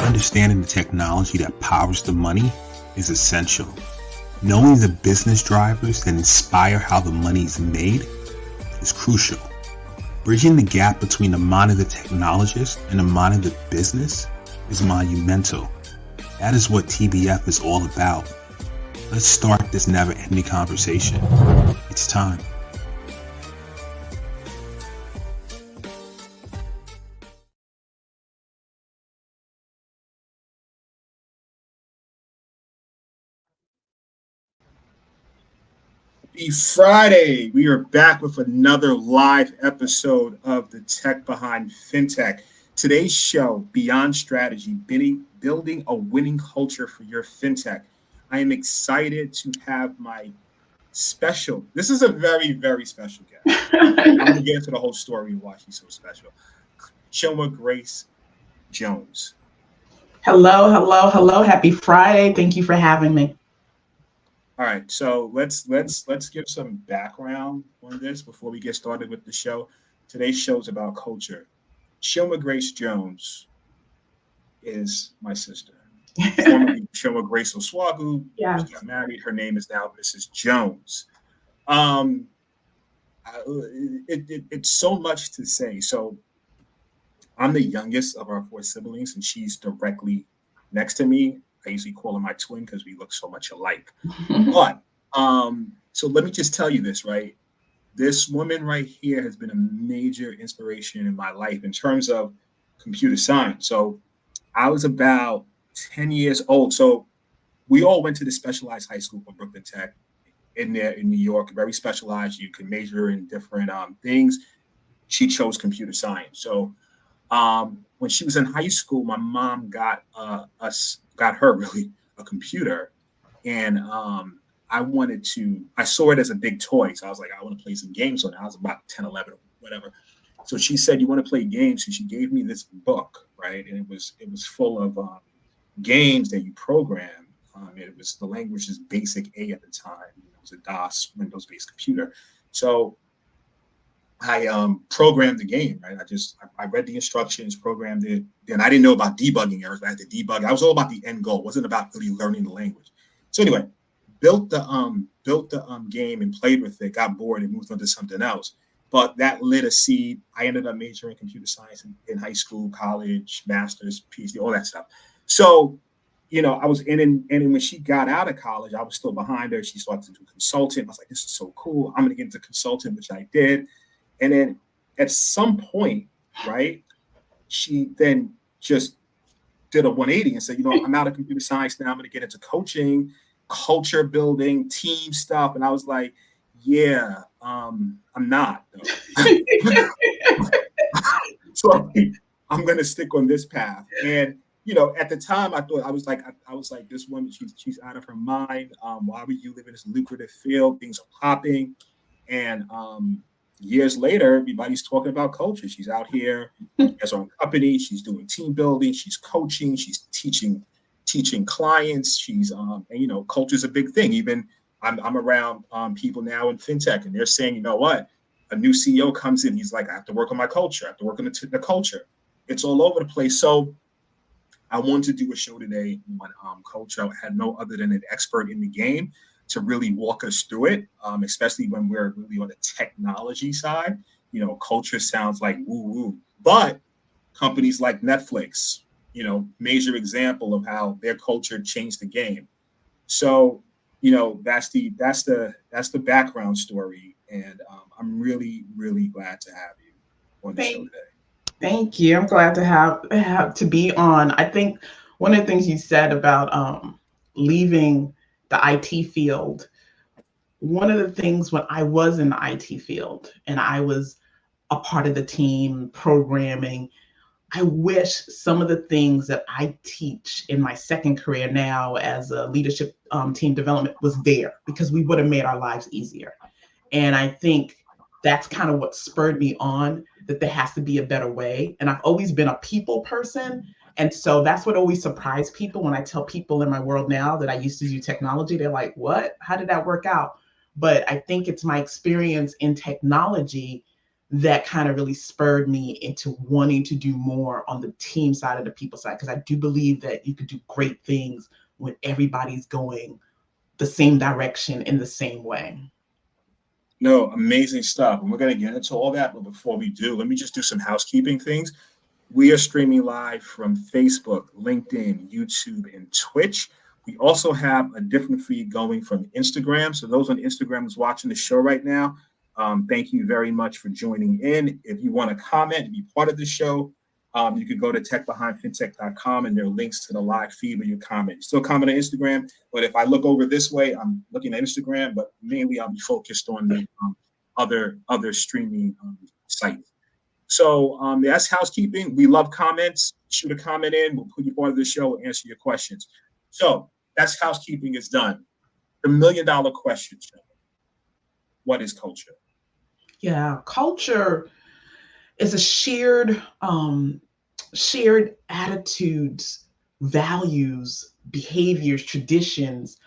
Understanding the technology that powers the money is essential. Knowing the business drivers that inspire how the money is made is crucial. Bridging the gap between the mind of the technologist and the mind of the business is monumental. That is what TBF is all about. Let's start this never-ending conversation. It's time. Happy Friday. We are back with another live episode of the Tech Behind FinTech. Today's show, Beyond Strategy, building a winning culture for your FinTech. I am excited to have my this is a very, very special guest. I'm going to get into the whole story of why she's so special. Chinwe Grace Jones. Hello. Happy Friday. Thank you for having me. All right, so let's give some background on this before we get started with the show. Today's show is about culture. Chinwe Grace Jones is my sister. Formerly Chinwe Grace Oswagu. Yeah. She got married. Her name is now Mrs. Jones. It's so much to say. So I'm the youngest of our four siblings, and she's directly next to me. I usually call her my twin because we look so much alike. But so let me just tell you this, right? This woman right here has been a major inspiration in my life in terms of computer science. So I was about 10 years old. So we all went to the specialized high school called Brooklyn Tech in New York, very specialized. You can major in different things. She chose computer science. So when she was in high school, my mom got her really a computer, and I saw it as a big toy. So I was like, I want to play some games on it. I was about 10, 11, or whatever. So she said, you want to play games? So she gave me this book, right? And it was full of games that you program. The language is Basic A at the time. It was a DOS, Windows-based computer. So I programmed the game, right? I read the instructions, programmed it. Then I didn't know about debugging errors, but I had to debug. I was all about the end goal. It wasn't about really learning the language. So anyway, built the game and played with it, got bored and moved on to something else. But that lit a seed. I ended up majoring in computer science in high school, college, master's, PhD, all that stuff. So, I was and when she got out of college, I was still behind her. She started to do consulting. I was like, this is so cool. I'm going to get into consulting, which I did. And then at some point, right, she then just did a 180 and said, I'm out of computer science now. I'm going to get into coaching, culture building, team stuff. And I was like, yeah, I'm not. So I'm going to stick on this path. And, at the time, I was like, this woman, she's out of her mind. Why would you live in this lucrative field? Things are popping. And years later, everybody's talking about culture. She's out here, has her own company. She's doing team building. She's coaching. She's teaching clients. She's culture is a big thing. Even I'm around people now in FinTech, and they're saying, you know what? A new CEO comes in. He's like, I have to work on my culture. I have to work on the culture. It's all over the place. So I wanted to do a show today on culture. I had no other than an expert in the game to really walk us through it, especially when we're really on the technology side. Culture sounds like woo-woo, but companies like Netflix, major example of how their culture changed the game. So, that's the background story, and I'm really, really glad to have you on the show today. Thank you. I'm glad to have to be on. I think one of the things you said about leaving the IT field, one of the things when I was in the IT field and I was a part of the team programming, I wish some of the things that I teach in my second career now as a leadership team development was there, because we would have made our lives easier. And I think that's kind of what spurred me on, that there has to be a better way. And I've always been a people person. And so that's what always surprised people when I tell people in my world now that I used to do technology. They're like, what? How did that work out? But I think it's my experience in technology that kind of really spurred me into wanting to do more on the team side of the people side, because I do believe that you could do great things when everybody's going the same direction in the same way. No, amazing stuff. And we're going to get into all that. But before we do, let me just do some housekeeping things. We are streaming live from Facebook, LinkedIn, YouTube, and Twitch. We also have a different feed going from Instagram. So those on Instagram who's watching the show right now, thank you very much for joining in. If you want to comment and be part of the show, you could go to techbehindfintech.com, and there are links to the live feed where you comment. Still comment on Instagram, but if I look over this way, I'm looking at Instagram, but mainly I'll be focused on the other streaming sites. So that's housekeeping. We love comments. Shoot a comment in. We'll put you part of the show and answer your questions. So that's housekeeping is done. The $1 million question, what is culture? Yeah, culture is a shared attitudes, values, behaviors, traditions.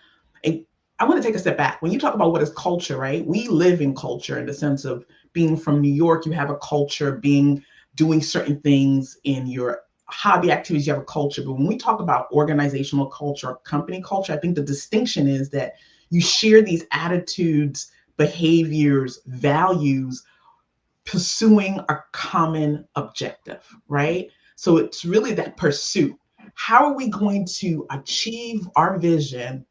And I want to take a step back. When you talk about what is culture, right? We live in culture in the sense of being from New York, you have a culture, doing certain things in your hobby activities, you have a culture. But when we talk about organizational culture, company culture, I think the distinction is that you share these attitudes, behaviors, values, pursuing a common objective, right? So it's really that pursuit. How are we going to achieve our vision?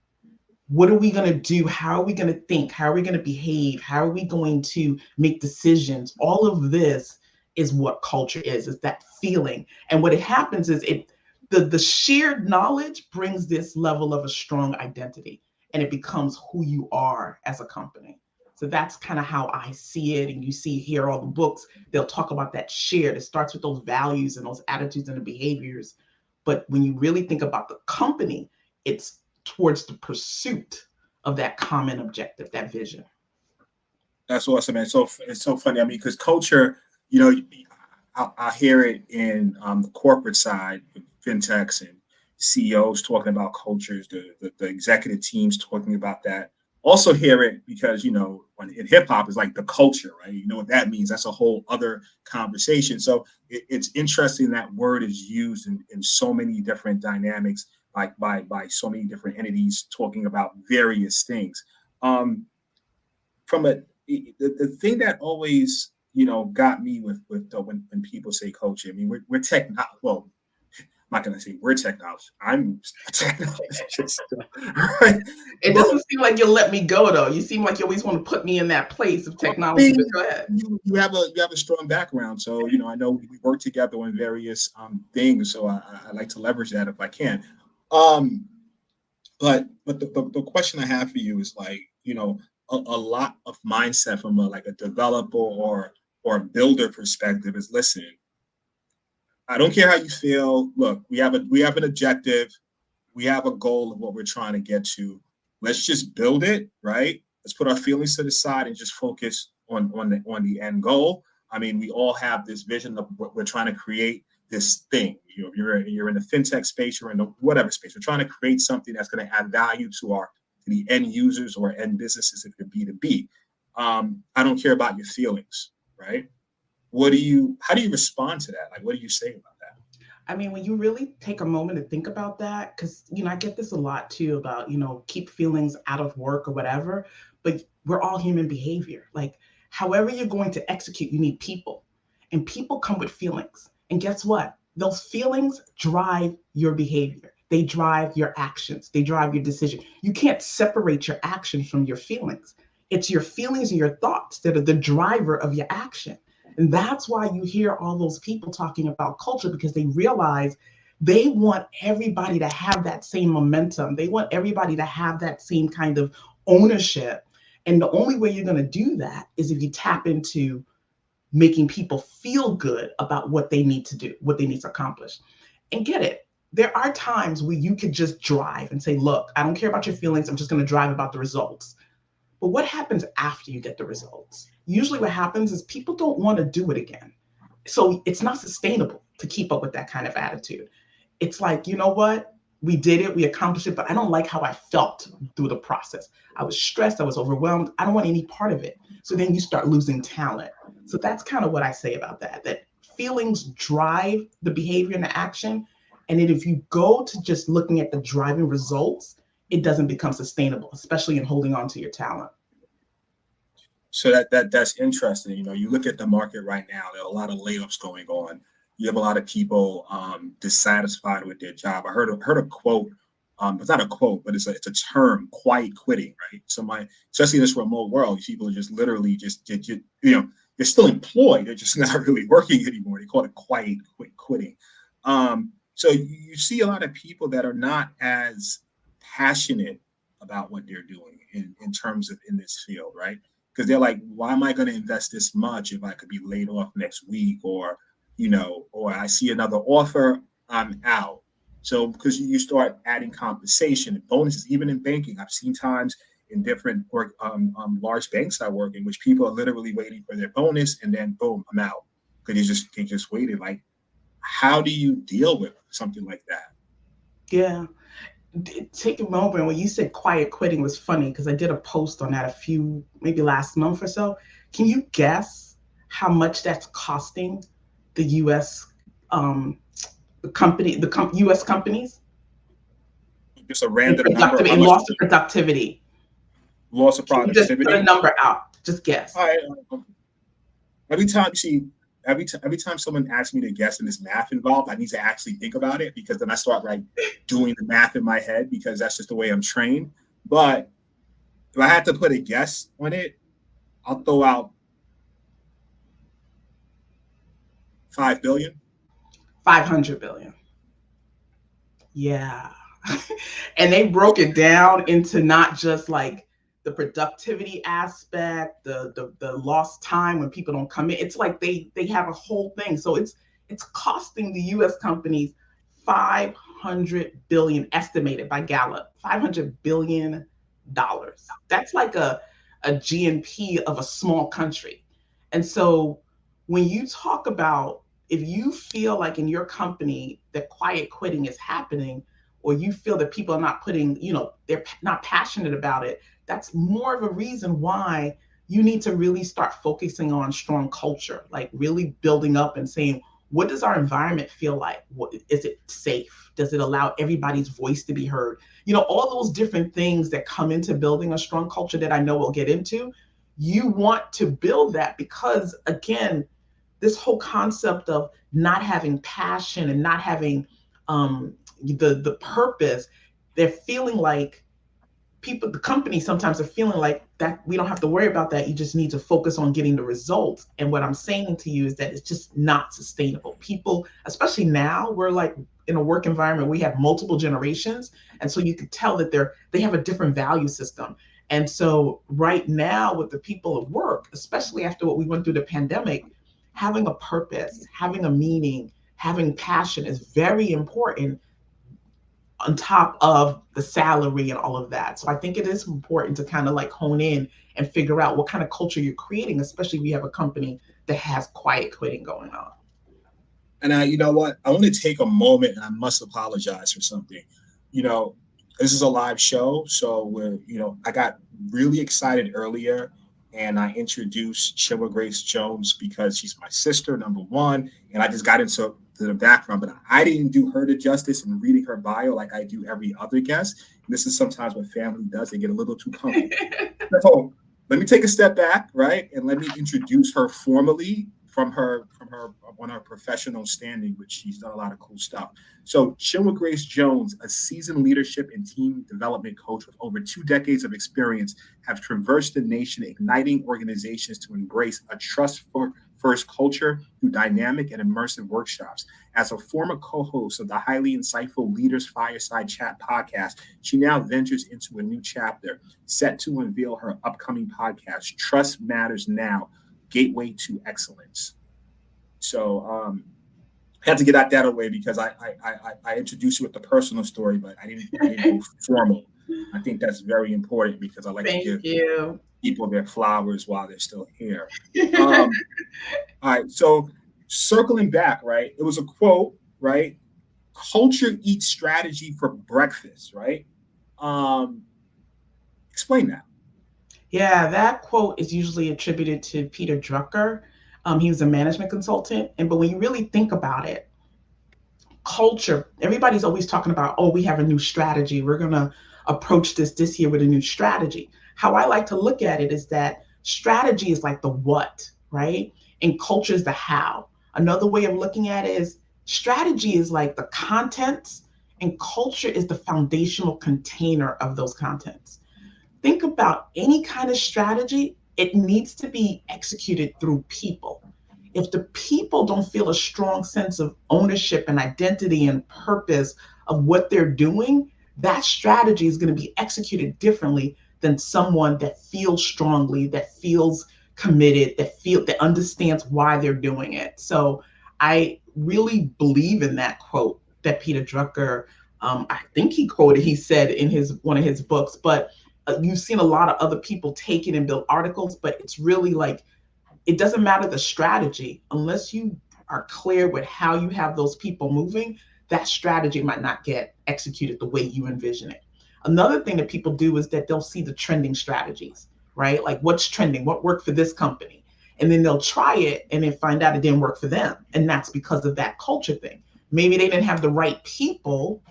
What are we going to do? How are we going to think? How are we going to behave? How are we going to make decisions? All of this is what culture is that feeling. And what it happens is the shared knowledge brings this level of a strong identity, and it becomes who you are as a company. So that's kind of how I see it. And you see here all the books, they'll talk about that shared. It starts with those values and those attitudes and the behaviors. But when you really think about the company, it's towards the pursuit of that common objective, that vision. That's awesome, man. So it's so funny. I mean, because culture, you know, I hear it in the corporate side, fintechs and CEOs talking about cultures, the executive teams talking about that. Also hear it because, you know, when in hip hop is like the culture, right? You know what that means. That's a whole other conversation. So it's interesting that word is used in so many different dynamics, like by so many different entities talking about various things. The thing that always, you know, got me with when people say culture, I mean, we're tech. Well, I'm not going to say we're technology. I'm a technologist. Right? It doesn't seem like you'll let me go, though. You seem like you always want to put me in that place of technology. But go ahead. You have a strong background, so you know I know we work together on various things. So I like to leverage that if I can. But the question I have for you is like, you know, a lot of mindset from a developer or a builder perspective is listening. I don't care how you feel. Look, we have an objective. We have a goal of what we're trying to get to. Let's just build it, right? Let's put our feelings to the side and just focus on the end goal. I mean, we all have this vision of what we're trying to create, this thing. You know, you're in the fintech space, you're in the whatever space. We're trying to create something that's going to add value to the end users or end businesses if you're B2B. I don't care about your feelings, right? How do you respond to that? Like, what do you say about that? I mean, when you really take a moment to think about that, because, you know, I get this a lot too about, you know, keep feelings out of work or whatever, but we're all human behavior. Like, however you're going to execute, you need people, and people come with feelings. And guess what? Those feelings drive your behavior. They drive your actions. They drive your decision. You can't separate your actions from your feelings. It's your feelings and your thoughts that are the driver of your action. And that's why you hear all those people talking about culture, because they realize they want everybody to have that same momentum. They want everybody to have that same kind of ownership. And the only way you're going to do that is if you tap into making people feel good about what they need to do, what they need to accomplish. And get it. There are times where you could just drive and say, look, I don't care about your feelings. I'm just going to drive about the results. But what happens after you get the results? Usually what happens is people don't want to do it again. So it's not sustainable to keep up with that kind of attitude. It's like, you know what? we did it, we accomplished it, but I don't like how I felt through the process. I was stressed, I was overwhelmed. I don't want any part of it. So then you start losing talent. So that's kind of what I say about that, that feelings drive the behavior and the action. And then if you go to just looking at the driving results, it doesn't become sustainable, especially in holding on to your talent. So that's interesting. You know, you look at the market right now, there are a lot of layoffs going on. You have a lot of people dissatisfied with their job. I heard a quote. It's not a quote, but it's a term, quiet quitting, right? Especially in this remote world, people are just literally just you know, they're still employed. They're just not really working anymore. They call it quiet quitting. So you see a lot of people that are not as passionate about what they're doing in terms of in this field, right? Because they're like, why am I going to invest this much if I could be laid off next week, or, you know, or I see another offer, I'm out. So because you start adding compensation and bonuses, even in banking, I've seen times in different large banks I work in, which people are literally waiting for their bonus and then boom, I'm out because they just waited. Like, how do you deal with something like that? Yeah. Take a moment. When you said quiet quitting was funny because I did a post on that maybe last month or so. Can you guess how much that's costing the U.S. U.S. companies? Just a random number. Loss of productivity. Loss of productivity. Just put a number out. Just guess. All right. Every time someone asks me to guess and there's math involved, I need to actually think about it, because then I start like doing the math in my head, because that's just the way I'm trained. But if I had to put a guess on it, I'll throw out 5 billion. 500 billion. Yeah. And they broke it down into not just like the productivity aspect, the lost time when people don't come in. It's like they have a whole thing. So it's costing the US companies 500 billion, estimated by Gallup, $500 billion. That's like a GNP of a small country. And so when you talk about, if you feel like in your company that quiet quitting is happening, or you feel that people are not putting, they're not passionate about it, that's more of a reason why you need to really start focusing on strong culture, like really building up and saying, what does our environment feel like? Is it safe? Does it allow everybody's voice to be heard? All those different things that come into building a strong culture that I know we'll get into. You want to build that because, again, this whole concept of not having passion and not having the purpose, they're feeling like the company sometimes are feeling like that we don't have to worry about that. You just need to focus on getting the results. And what I'm saying to you is that it's just not sustainable. People, especially now, we're like in a work environment, we have multiple generations. And so you can tell that they have a different value system. And so right now with the people at work, especially after what we went through the pandemic, having a purpose, having a meaning, having passion is very important on top of the salary and all of that. So I think it is important to kind of like hone in and figure out what kind of culture you're creating, especially if you have a company that has quiet quitting going on. And you know what? I want to take a moment, and I must apologize for something. This is a live show, so I got really excited earlier, and I introduced Chinwe Grace Jones because she's my sister, number one, and I just got into the background, but I didn't do her the justice in reading her bio like I do every other guest. And this is sometimes what family does; they get a little too comfortable. So let me take a step back, right, and let me introduce her formally from her on her professional standing, which she's done a lot of cool stuff. So Chinwe Grace Jones, a seasoned leadership and team development coach with over 2 decades of experience, have traversed the nation, igniting organizations to embrace a trust-first culture through dynamic and immersive workshops. As a former co-host of the highly insightful Leaders Fireside Chat podcast, she now ventures into a new chapter, set to unveil her upcoming podcast, Trust Matters Now, Gateway to Excellence. So I had to get out that away because I introduced you with the personal story, but I didn't go formal. I think that's very important because I like to give people their flowers while they're still here. All right, so circling back, right? It was a quote, right? culture eats strategy for breakfast, right? Explain that. Yeah, that quote is usually attributed to Peter Drucker. He was a management consultant. But when you really think about it, culture, everybody's always talking about, oh, we have a new strategy. We're going to approach this year with a new strategy. How I like to look at it is that strategy is like the what, right? And culture is the how. Another way of looking at it is strategy is like the contents, and culture is the foundational container of those contents. Think about any kind of strategy, it needs to be executed through people. If the people don't feel a strong sense of ownership and identity and purpose of what they're doing, that strategy is going to be executed differently than someone that feels strongly, that feels committed, that understands why they're doing it. So I really believe in that quote that Peter Drucker, I think he said in one of his books, but you've seen a lot of other people take it and build articles, but it's really like, it doesn't matter the strategy unless you are clear with how you have those people moving. That strategy might not get executed the way you envision it. Another thing that people do is that they'll see the trending strategies, right? Like what's trending, what worked for this company, and then they'll try it and then find out it didn't work for them, and that's because of that culture thing. Maybe they didn't have the right people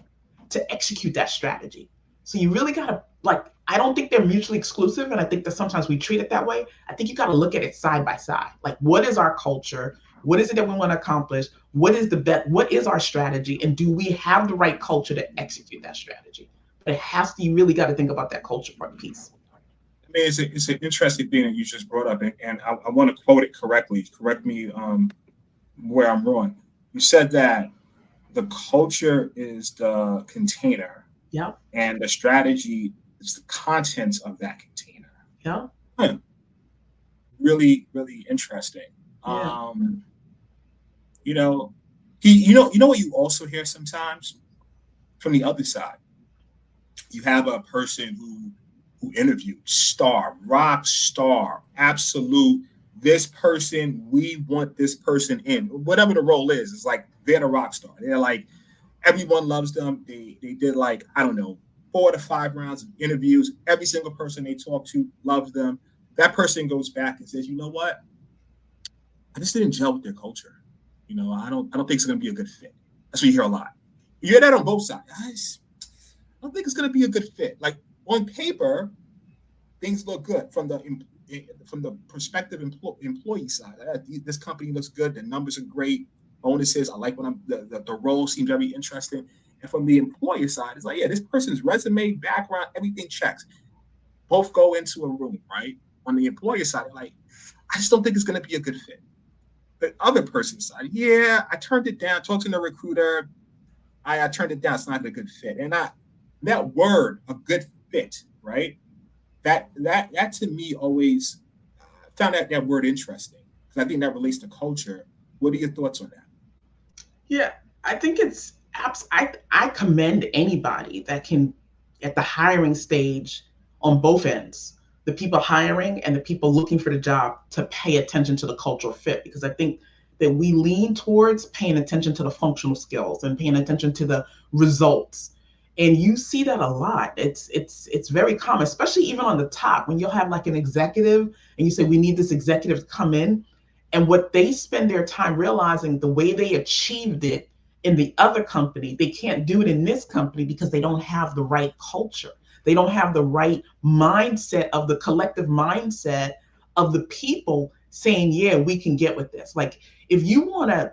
to execute that strategy. So you really got to, like, I don't think they're mutually exclusive. And I think that sometimes we treat it that way. I think you got to look at it side by side. Like, what is our culture? What is it that we want to accomplish? What is our strategy? And do we have the right culture to execute that strategy? But you really got to think about that culture part piece. I mean, it's an interesting thing that you just brought up, and I want to quote it correctly. Correct me where I'm wrong. You said that the culture is the container. Yeah. And the strategy is the contents of that container. Yeah. Really, really interesting. Yeah. You know what you also hear sometimes from the other side. You have a person who interviewed rock star, absolute. This person, we want this person in. Whatever the role is, it's like they're the rock star. They're like, everyone loves them. They did like, I don't know, 4 to 5 rounds of interviews. Every single person they talk to loves them. That person goes back and says, you know what? I just didn't gel with their culture. I don't think it's going to be a good fit. That's what you hear a lot. You hear that on both sides. I don't think it's going to be a good fit. Like on paper, things look good from the prospective employee side. This company looks good. The numbers are great. Bonuses. I like when the role seems very interesting. And from the employer side, it's like, yeah, this person's resume, background, everything checks. Both go into a room, right? On the employer side, like, I just don't think it's going to be a good fit. The other person's side, yeah, I turned it down. Talked to the recruiter. I turned it down. It's not a good fit. And that word, a good fit, right? That to me always found that word interesting, because I think that relates to culture. What are your thoughts on that? Yeah, I think I commend anybody that can, at the hiring stage on both ends, the people hiring and the people looking for the job, to pay attention to the cultural fit, because I think that we lean towards paying attention to the functional skills and paying attention to the results. And you see that a lot. It's very common, especially even on the top, when you'll have like an executive and you say, we need this executive to come in. And what they spend their time realizing, the way they achieved it in the other company, they can't do it in this company because they don't have the right culture. They don't have the right mindset, of the collective mindset of the people saying, yeah, we can get with this. Like, if you want to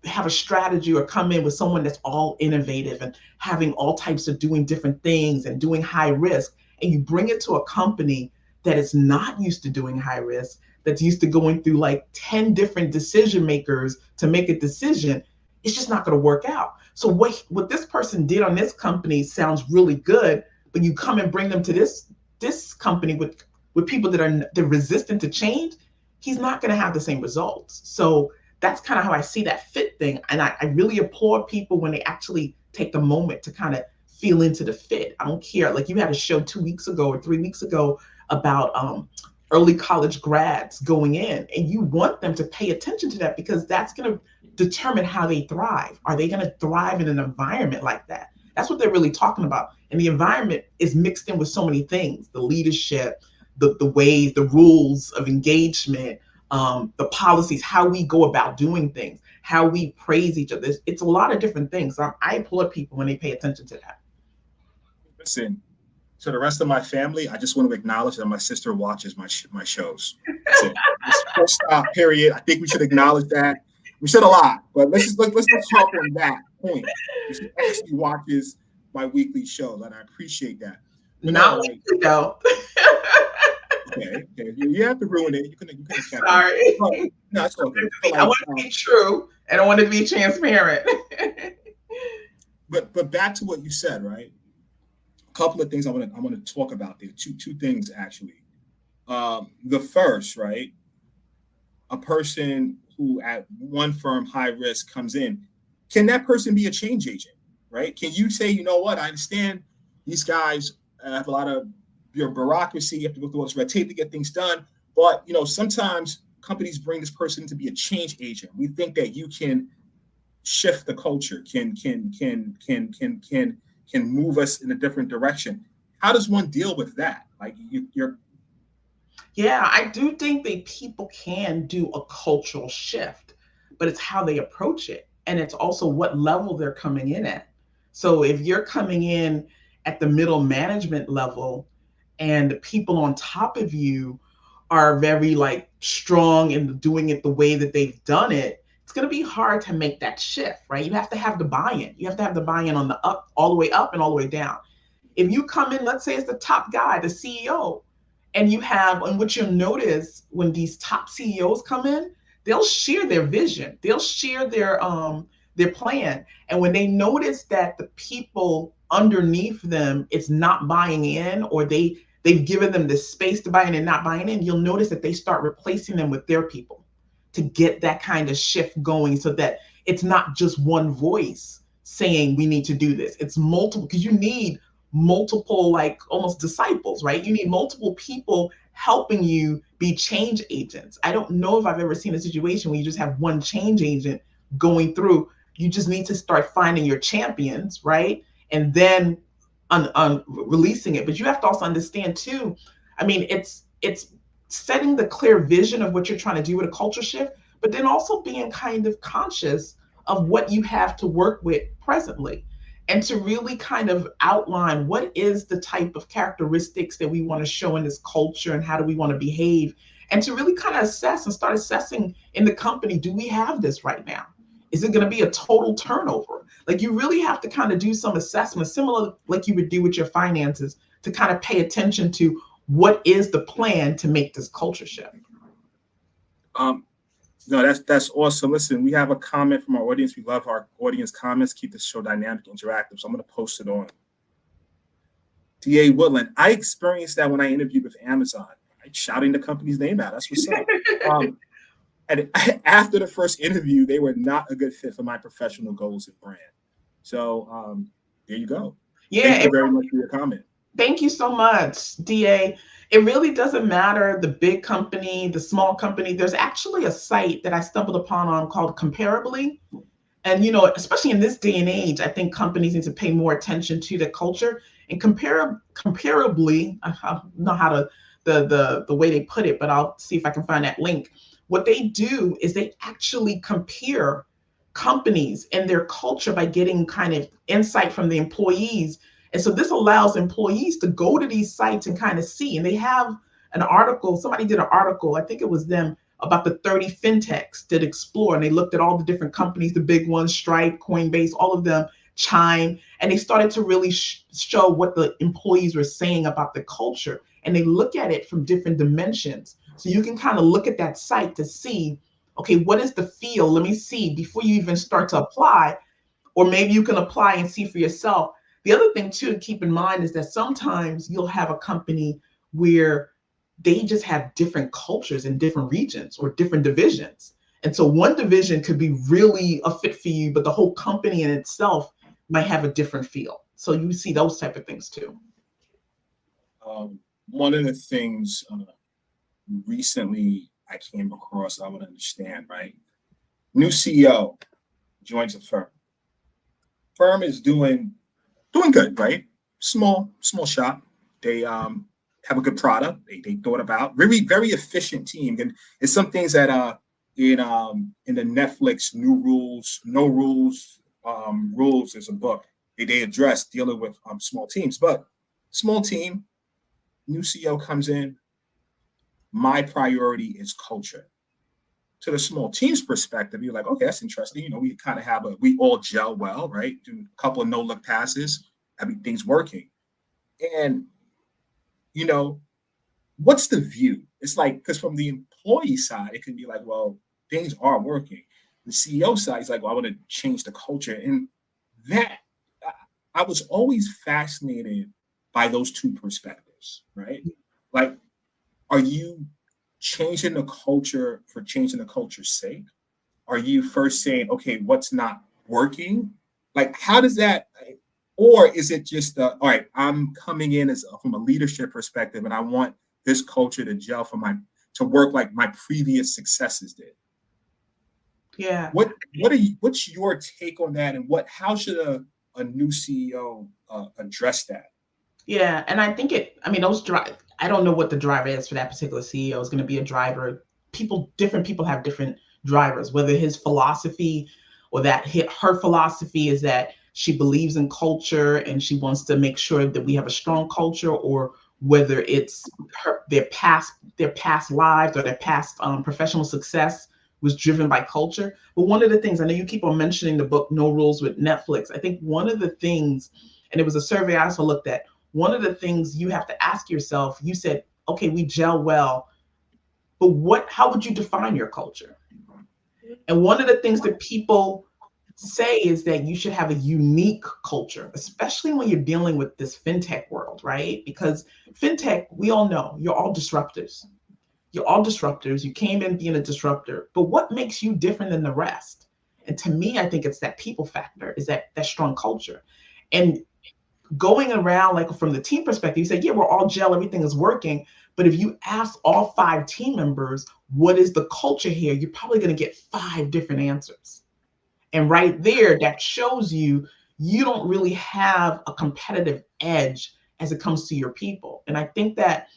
have a strategy or come in with someone that's all innovative and having all types of doing different things and doing high risk, and you bring it to a company that is not used to doing high risk, that's used to going through like 10 different decision makers to make a decision, it's just not going to work out. So what this person did on this company sounds really good, but you come and bring them to this company with people they're resistant to change, he's not going to have the same results. So that's kind of how I see that fit thing. And I really applaud people when they actually take the moment to kind of feel into the fit. I don't care. Like, you had a show 2 weeks ago or 3 weeks ago about early college grads going in, and you want them to pay attention to that because that's going to determine how they thrive. Are they going to thrive in an environment like that? That's what they're really talking about. And the environment is mixed in with so many things: the leadership, the ways, the rules of engagement, the policies, how we go about doing things, how we praise each other. It's a lot of different things. I applaud people when they pay attention to that. Listen, to the rest of my family, I just want to acknowledge that my sister watches my shows. That's it. First stop, period. I think we should acknowledge that. We said a lot, but let's talk on that point. She actually watches my weekly shows, and I appreciate that. Not weekly though. Okay. You have to ruin it. You can Sorry. No, it's okay. I want it to be true, and I want it to be transparent. But back to what you said, right? A couple of things I want to talk about there. Two things actually. The first, right? A person who at one firm high risk comes in, can that person be a change agent, right? Can you say, you know what? I understand these guys have a lot of bureaucracy. You have to go through all this red tape to get things done. But sometimes companies bring this person to be a change agent. We think that you can shift the culture, can move us in a different direction. How does one deal with that? Like you're. Yeah, I do think that people can do a cultural shift, but it's how they approach it. And it's also what level they're coming in at. So if you're coming in at the middle management level and the people on top of you are very strong in doing it the way that they've done it, it's going to be hard to make that shift, right? You have to have the buy-in. You have to have the buy-in on the up, all the way up and all the way down. If you come in, let's say it's the top guy, the CEO, and what you'll notice when these top CEOs come in, they'll share their vision, they'll share their plan. And when they notice that the people underneath them is not buying in, or they've given them the space to buy in and not buying in, you'll notice that they start replacing them with their people to get that kind of shift going, so that it's not just one voice saying we need to do this. It's multiple, because you need multiple, almost disciples, right? You need multiple people helping you be change agents. I don't know if I've ever seen a situation where you just have one change agent going through. You just need to start finding your champions, right? And then releasing it. But you have to also understand too, it's setting the clear vision of what you're trying to do with a culture shift, but then also being kind of conscious of what you have to work with presently, and to really kind of outline what is the type of characteristics that we want to show in this culture, and how do we want to behave, and to really kind of assess and start assessing in the company, do we have this right now? Is it going to be a total turnover? You really have to kind of do some assessment, similar like you would do with your finances, to kind of pay attention to what is the plan to make this culture shift. No, that's awesome. Listen, we have a comment from our audience. We love our audience comments. Keep this show dynamic, interactive. So I'm going to post it on. DA Woodland, I experienced that when I interviewed with Amazon. Shouting the company's name out. That's what's up. And after the first interview, they were not a good fit for my professional goals and brand. So there you go. Yeah, thank you very much for your comment. Thank you so much, DA. It really doesn't matter the big company, the small company. There's actually a site that I stumbled upon called Comparably. And, especially in this day and age, I think companies need to pay more attention to the culture. And Comparably, I don't know how to, the way they put it, but I'll see if I can find that link. What they do is they actually compare companies and their culture by getting kind of insight from the employees. And so this allows employees to go to these sites and kind of see. And they have an article, somebody did an article, I think it was them, about the 30 fintechs that explore. And they looked at all the different companies, the big ones, Stripe, Coinbase, all of them, Chime. And they started to really show what the employees were saying about the culture. And they look at it from different dimensions. So you can kind of look at that site to see, okay, what is the feel? Let me see before you even start to apply, or maybe you can apply and see for yourself. The other thing too to keep in mind is that sometimes you'll have a company where they just have different cultures in different regions or different divisions. And so one division could be really a fit for you, but the whole company in itself might have a different feel. So you see those type of things too. One of the things recently I came across, I would understand, right? New CEO joins a firm. Firm is doing good, right? Small shop. They have a good product. They thought about very efficient team, and it's some things that in the Netflix New Rules, No Rules, Rules is a book they address dealing with small teams, but small team, new CEO comes in. My priority is culture. To the small team's perspective, you're like, okay, that's interesting. We kind of we all gel well, right? Do a couple of no-look passes, everything's working. And, what's the view? It's like, because from the employee side, it can be like, well, things are working. The CEO side is like, well, I want to change the culture. And that, I was always fascinated by those two perspectives, right? Like, are you changing the culture for changing the culture's sake? Are you first saying, okay, what's not working? Like, how does that, or is it just, all right, I'm coming in from a leadership perspective, and I want this culture to gel to work like my previous successes did? Yeah. What's your take on that, and how should a new CEO address that? Yeah, and I think I don't know what the driver is for that particular CEO. Is going to be a driver. Different people have different drivers, whether his philosophy or her philosophy is that she believes in culture and she wants to make sure that we have a strong culture, or whether it's their past lives or their past professional success was driven by culture. But one of the things, I know you keep on mentioning the book No Rules with Netflix. I think one of the things, and it was a survey I also looked at, one of the things you have to ask yourself, you said, okay, we gel well, but how would you define your culture? And one of the things that people say is that you should have a unique culture, especially when you're dealing with this fintech world, right? Because fintech, we all know, you're all disruptors. You're all disruptors. You came in being a disruptor, but what makes you different than the rest? And to me, I think it's that people factor, is that strong culture. And going around, like from the team perspective, you say, yeah, we're all gel, everything is working. But if you ask all 5 team members, what is the culture here? You're probably going to get 5 different answers. And right there, that shows you don't really have a competitive edge as it comes to your people. And I think that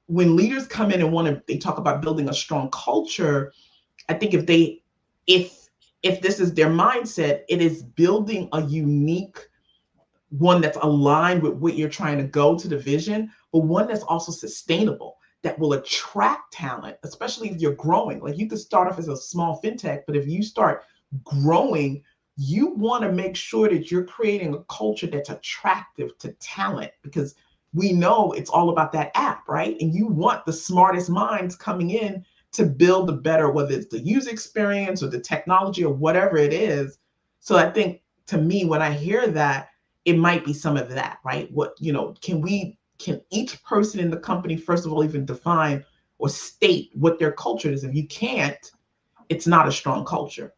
when leaders come in and they talk about building a strong culture, I think if this is their mindset, it is building a unique one that's aligned with what you're trying to go to the vision, but one that's also sustainable, that will attract talent, especially if you're growing. Like, you could start off as a small fintech, but if you start growing, you want to make sure that you're creating a culture that's attractive to talent, because we know it's all about that app, right? And you want the smartest minds coming in to build a better, whether it's the user experience or the technology or whatever it is. So I think, to me, when I hear that, it might be some of that, right? Can each person in the company, first of all, even define or state what their culture is? If you can't, it's not a strong culture.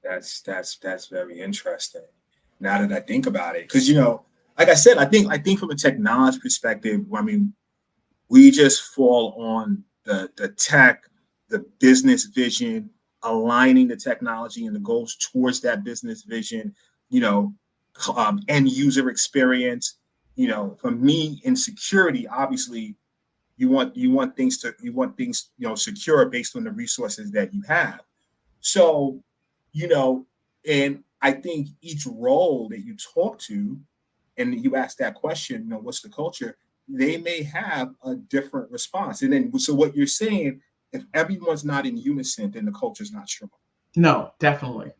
That's very interesting. Now that I think about it, because like I said, I think from a technology perspective, I mean, we just fall on the tech, the business vision, aligning the technology and the goals towards that business vision, end user experience. For me, in security, obviously, you want things secure based on the resources that you have. So, and I think each role that you talk to and you ask that question, what's the culture? They may have a different response. And then, so what you're saying, if everyone's not in unison, then the culture's not strong. No, definitely.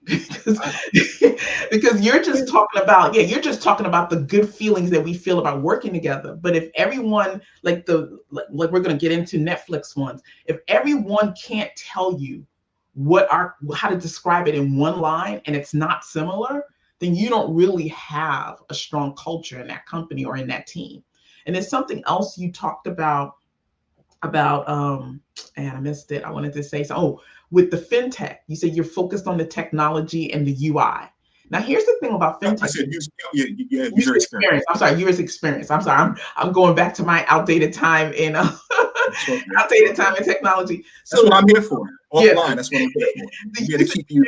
Because you're just talking about, the good feelings that we feel about working together. But if everyone, like we're going to get into Netflix ones, if everyone can't tell you how to describe it in one line, and it's not similar, then you don't really have a strong culture in that company or in that team. And there's something else you talked about, and I missed it. I wanted to say, with the fintech, you said you're focused on the technology and the UI. Now, here's the thing about fintech. I said user experience. I'm sorry, user experience. I'm sorry, I'm going back to my outdated time in I'll take the time and technology. That's what I'm here for. Offline, yeah. That's what I'm here for. I'm here to keep you.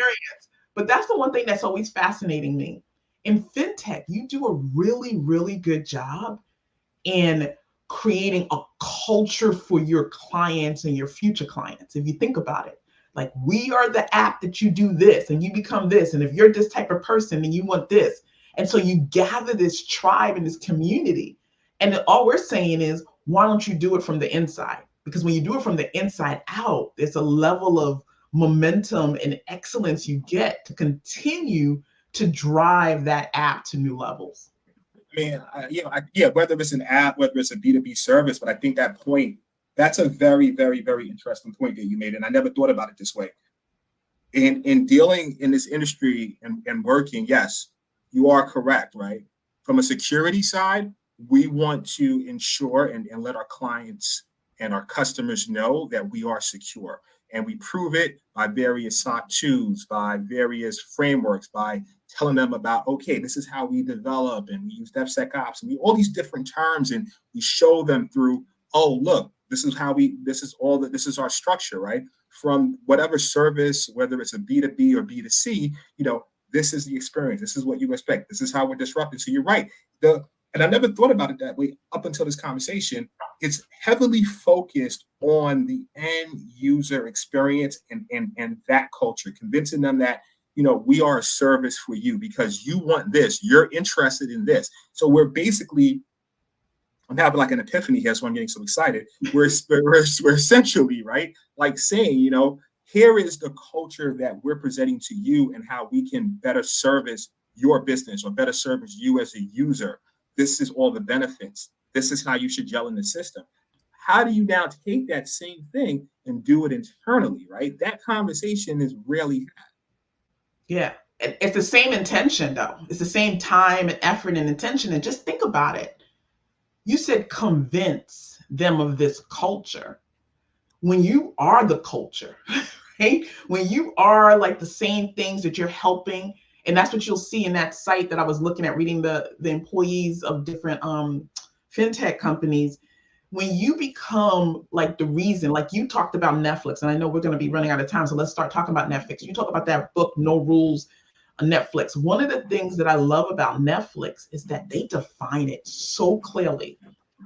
But that's the one thing that's always fascinating me. In fintech, you do a really, really good job in creating a culture for your clients and your future clients. If you think about it, like, we are the app that you do this and you become this. And if you're this type of person, then you want this. And so you gather this tribe and this community. And all we're saying is, why don't you do it from the inside? Because when you do it from the inside out, there's a level of momentum and excellence you get to continue to drive that app to new levels. I mean, whether it's an app, whether it's a B2B service, but I think that point, that's a very, very, very interesting point that you made. And I never thought about it this way. In dealing in this industry and working, yes, you are correct, right? From a security side, we want to ensure and let our clients and our customers know that we are secure. And we prove it by various SOC 2s, by various frameworks, by telling them about, okay, this is how we develop, and we use DevSecOps, and all these different terms, and we show them through, oh, look, this is our structure, right? From whatever service, whether it's a B2B or B2C, this is the experience. This is what you expect. This is how we're disrupting. So you're right. And I never thought about it that way up until this conversation. It's heavily focused on the end user experience and that culture, convincing them that, we are a service for you because you want this, you're interested in this. So we're basically, I'm having like an epiphany here, so I'm getting so excited. We're essentially, right, like saying, here is the culture that we're presenting to you and how we can better service your business or better service you as a user. This is all the benefits. This is how you should gel in the system. How do you now take that same thing and do it internally, right? That conversation is rarely had. Yeah, it's the same intention, though. It's the same time and effort and intention. And just think about it. You said convince them of this culture. When you are the culture, right? When you are like the same things that you're helping, and that's what you'll see in that site that I was looking at, reading the employees of different fintech companies. When you become like the reason, like you talked about Netflix, and I know we're going to be running out of time, so let's start talking about Netflix. You talk about that book, No Rules, Netflix. One of the things that I love about Netflix is that they define it so clearly.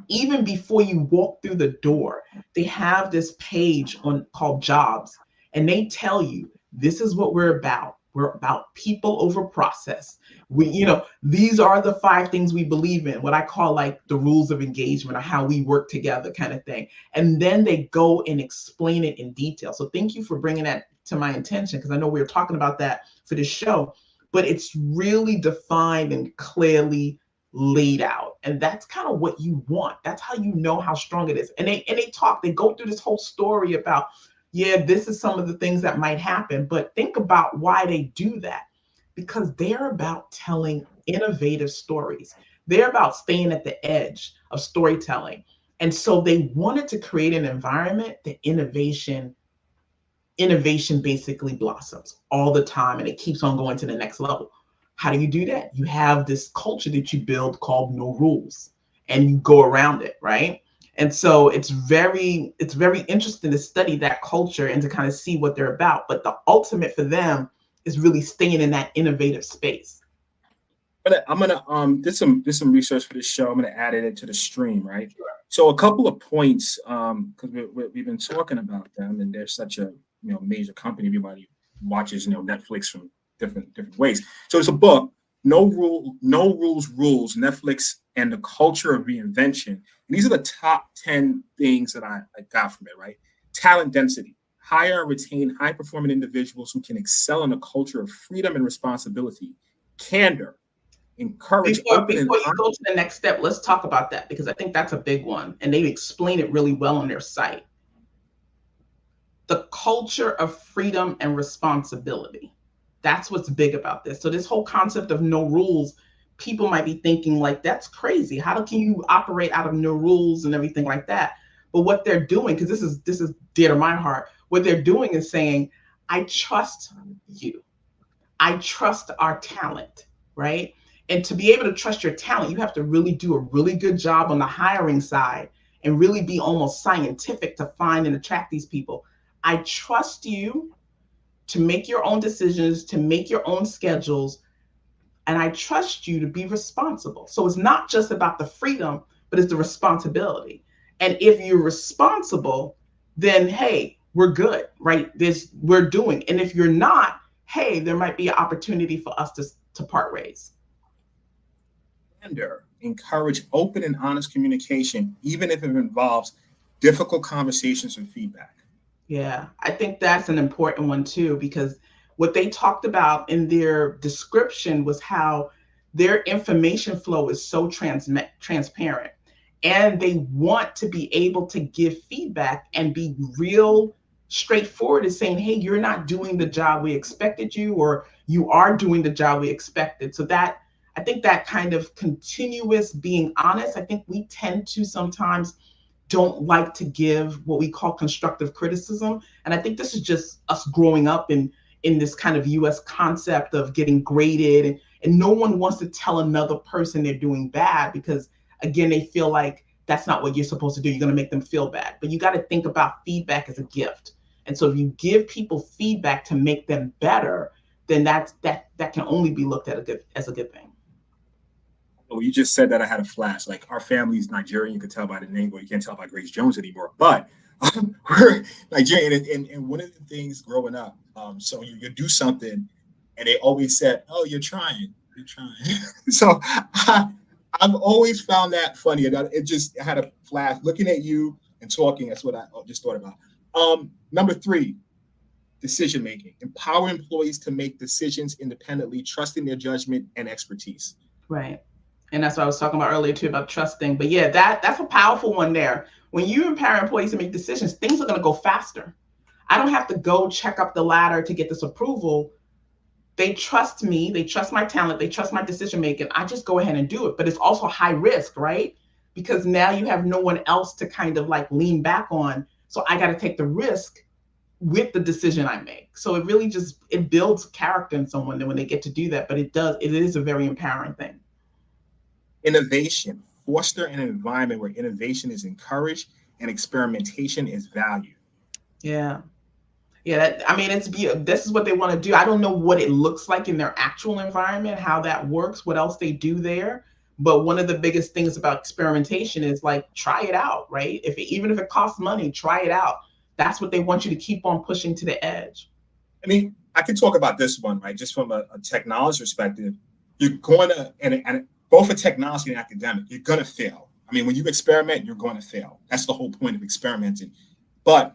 Even before you walk through the door, they have this page called Jobs, and they tell you, this is what we're about. We're about people over process. These are the 5 things we believe in, what I call like the rules of engagement, or how we work together kind of thing. And then they go and explain it in detail. So thank you for bringing that to my attention, because I know we were talking about that for this show, but it's really defined and clearly laid out. And that's kind of what you want. That's how you know how strong it is. And they go through this whole story about, yeah, this is some of the things that might happen, but think about why they do that. Because they're about telling innovative stories. They're about staying at the edge of storytelling. And so they wanted to create an environment that innovation basically blossoms all the time, and it keeps on going to the next level. How do you do that? You have this culture that you build called No Rules, and you go around it, right? And so it's very interesting to study that culture and to kind of see what they're about. But the ultimate for them is really staying in that innovative space. But I'm gonna did some research for this show. I'm gonna add it into the stream, right? Sure. So a couple of points, because we've been talking about them, and they're such a major company. Everybody watches Netflix from different ways. So it's a book, No Rules, Netflix and the Culture of Reinvention. And these are the top 10 things that I got from it, right? Talent density. Hire and retain high-performing individuals who can excel in a culture of freedom and responsibility. Candor. Encourage Before you go to the next step, let's talk about that, because I think that's a big one. And they explain it really well on their site. The culture of freedom and responsibility. That's what's big about this. So this whole concept of no rules, people might be thinking like, that's crazy. How can you operate out of no rules and everything like that? But what they're doing, because this is dear to my heart, what they're doing is saying, I trust you. I trust our talent, right? And to be able to trust your talent, you have to really do a really good job on the hiring side and really be almost scientific to find and attract these people. I trust you to make your own decisions, to make your own schedules, and I trust you to be responsible. So it's not just about the freedom, but it's the responsibility. And if you're responsible, then hey, we're good, right? We're doing. And if you're not, hey, there might be an opportunity for us to part ways. Encourage open and honest communication, even if it involves difficult conversations and feedback. Yeah, I think that's an important one too, because what they talked about in their description was how their information flow is so transparent, and they want to be able to give feedback and be real straightforward in saying, hey, you're not doing the job we expected you, or you are doing the job we expected. So that, I think that kind of continuous being honest, I think we tend to sometimes don't like to give what we call constructive criticism. And I think this is just us growing up in this kind of US concept of getting graded, and no one wants to tell another person they're doing bad because, again, they feel like that's not what you're supposed to do. You're going to make them feel bad. But you got to think about feedback as a gift. And so if you give people feedback to make them better, then that can only be looked at as a good thing. Well, you just said that, I had a flash. Like, our family's Nigerian. You could tell by the name, but you can't tell by Grace Jones anymore. But we're Nigerian, and one of the things growing up, so you do something, and they always said, "Oh, you're trying." So I've always found that funny. And I had a flash looking at you and talking. That's what I just thought about. Number 3, decision making. Empower employees to make decisions independently, trusting their judgment and expertise. Right. And that's what I was talking about earlier too, about trusting. But yeah, that's a powerful one there. When you empower employees to make decisions, things are going to go faster. I don't have to go check up the ladder to get this approval. They trust me. They trust my talent. They trust my decision making. I just go ahead and do it. But it's also high risk, right? Because now you have no one else to kind of like lean back on. So I got to take the risk with the decision I make. So it really it builds character in someone when they get to do that. But it is a very empowering thing. Innovation. Foster an environment where innovation is encouraged and experimentation is valued. Yeah. Yeah. This is what they want to do. I don't know what it looks like in their actual environment, how that works, what else they do there. But one of the biggest things about experimentation is like, try it out, right? Even if it costs money, try it out. That's what they want you to keep on pushing to the edge. I mean, I can talk about this one, right? Just from a technology perspective, you're going to, and both for technology and academic, you're going to fail. I mean, when you experiment, you're going to fail. That's the whole point of experimenting. But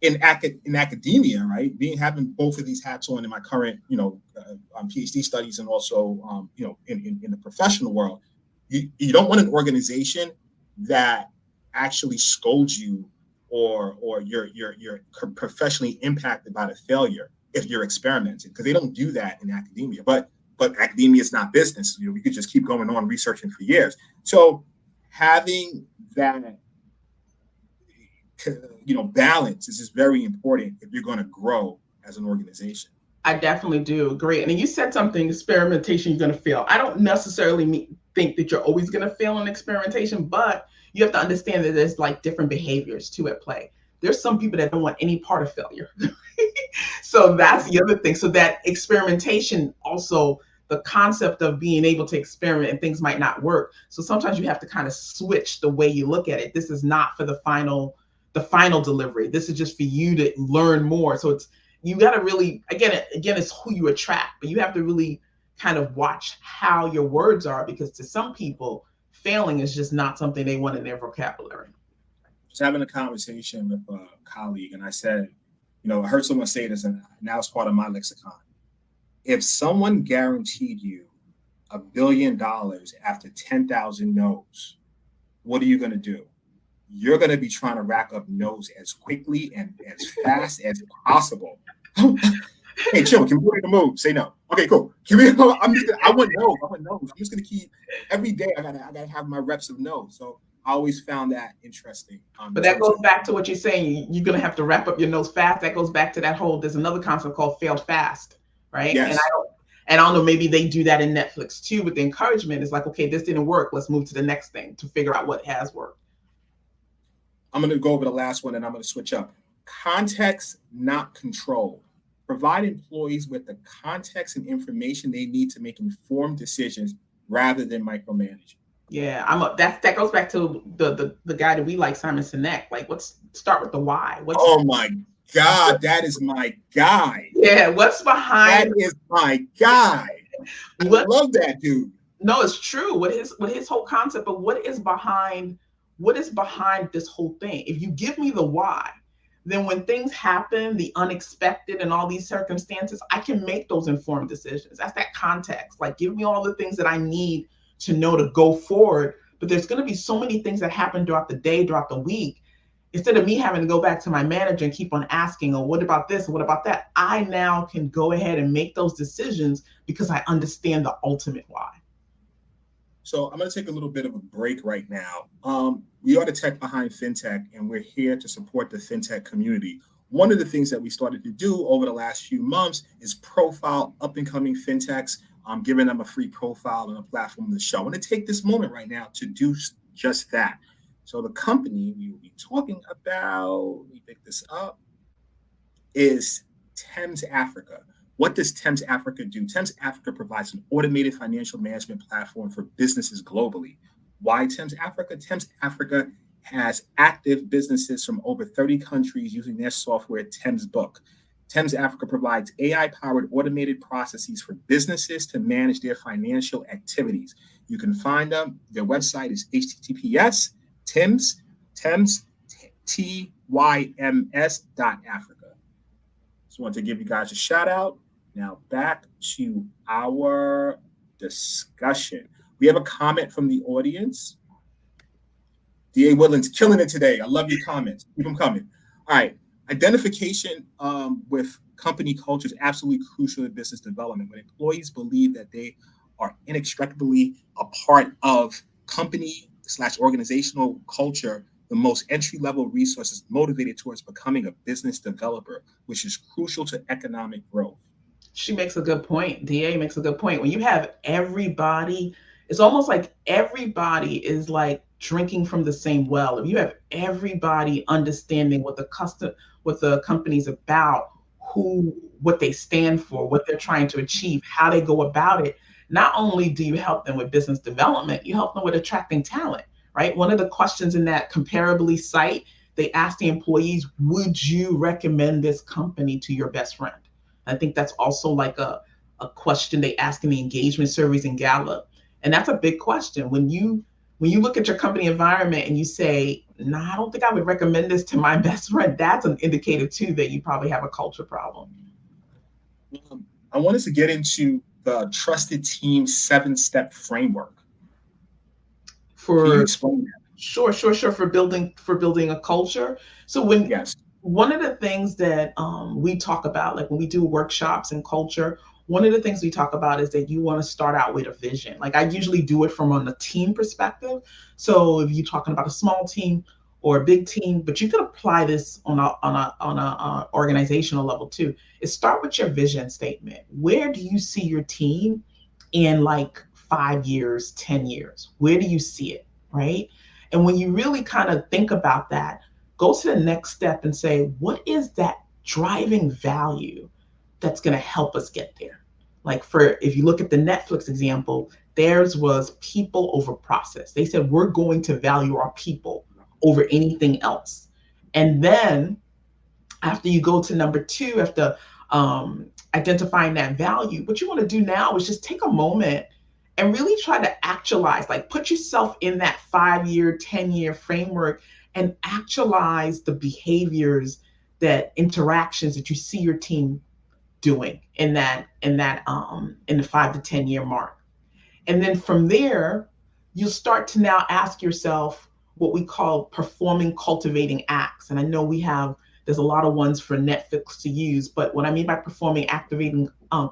in academia, right, having both of these hats on in my current, PhD studies, and also, in the professional world, you don't want an organization that actually scolds you or you're professionally impacted by the failure if you're experimenting, because they don't do that in academia. But academia is not business. We could just keep going on researching for years. So having that balance is just very important if you're going to grow as an organization. I definitely do agree. And then you said something, experimentation, you're going to fail. I don't necessarily think that you're always going to fail in experimentation, but you have to understand that there's like different behaviors too at play. There's some people that don't want any part of failure. So that's the other thing. So that experimentation, also the concept of being able to experiment and things might not work. So sometimes you have to kind of switch the way you look at it. This is not for the final delivery. This is just for you to learn more. So you got to really, again, it's who you attract, but you have to really kind of watch how your words are, because to some people, failing is just not something they want in their vocabulary. I was having a conversation with a colleague, and I said, I heard someone say this, and now it's part of my lexicon. If someone guaranteed you $1 billion after 10,000 no's, what are you going to do? You're going to be trying to rack up no's as quickly and as fast as possible. Hey, chill. Can we go to the move? Say no. Okay, cool. I want no's. I'm just going to keep every day. I gotta have my reps of no's. So I always found that interesting. But that goes back to what you're saying. You're going to have to wrap up your no's fast. That goes back to that whole. There's another concept called fail fast, right? Yes. And I don't know, maybe they do that in Netflix too with the encouragement. It's like, okay, this didn't work. Let's move to the next thing to figure out what has worked. I'm going to go over the last one and I'm going to switch up. Context, not control. Provide employees with the context and information they need to make informed decisions rather than micromanage. Yeah, that goes back to the guy that we like, Simon Sinek. Like, let's start with the why. Oh my God, that is my guy. Yeah, what's behind? That is my guy. I love that dude. No, it's true. What his whole concept of what is behind this whole thing. If you give me the why, then when things happen, the unexpected and all these circumstances, I can make those informed decisions. That's that context. Like, give me all the things that I need to know to go forward. But there's going to be so many things that happen throughout the day, throughout the week. Instead of me having to go back to my manager and keep on asking, oh, what about this? What about that? I now can go ahead and make those decisions because I understand the ultimate why. So I'm going to take a little bit of a break right now. We are the Tech Behind FinTech, and we're here to support the FinTech community. One of the things that we started to do over the last few months is profile up-and-coming FinTechs, giving them a free profile and a platform to show. I want to take this moment right now to do just that. So the company we will be talking about, let me pick this up, is Thames Africa. What does Thames Africa do? Thames Africa provides an automated financial management platform for businesses globally. Why Thames Africa? Thames Africa has active businesses from over 30 countries using their software, Thames Book. Thames Africa provides AI-powered automated processes for businesses to manage their financial activities. You can find them. Their website is https://Tyms.Africa. Just want to give you guys a shout out. Now back to our discussion. We have a comment from the audience. D.A. Woodland's killing it today. I love your comments. Keep them coming. All right. Identification with company culture is absolutely crucial in business development. When employees believe that they are inextricably a part of company/organizational culture, the most entry-level resources motivated towards becoming a business developer, which is crucial to economic growth. She makes a good point. DA makes a good point. When you have everybody, it's almost like everybody is like drinking from the same well. If you have everybody understanding what the company's about, what they stand for, what they're trying to achieve, how they go about it, not only do you help them with business development, you help them with attracting talent, right? One of the questions in that Comparably site, they ask the employees, would you recommend this company to your best friend? I think that's also like a question they ask in the engagement surveys in Gallup. And that's a big question. When you look at your company environment and you say, no, I don't think I would recommend this to my best friend, that's an indicator too that you probably have a culture problem. I want us to get into the Trusted Team 7-step framework. Can you explain that? Sure. For building a culture. So one of the things that we talk about, like when we do workshops in culture, one of the things we talk about is that you want to start out with a vision. Like I usually do it from on a team perspective. So if you're talking about a small team or a big team, but you could apply this on a organizational level too, is start with your vision statement. Where do you see your team in like 5 years, 10 years? Where do you see it, right? And when you really kind of think about that, go to the next step and say, what is that driving value that's going to help us get there? Like if you look at the Netflix example, theirs was people over process. They said, we're going to value our people over anything else. And then after you go to number 2, after identifying that value, what you want to do now is just take a moment and really try to actualize, like put yourself in that 5-year, 10-year framework and actualize the behaviors, that interactions that you see your team doing in the 5 to 10 year mark. And then from there, you'll start to now ask yourself what we call performing cultivating acts. And I know there's a lot of ones for Netflix to use, but what I mean by performing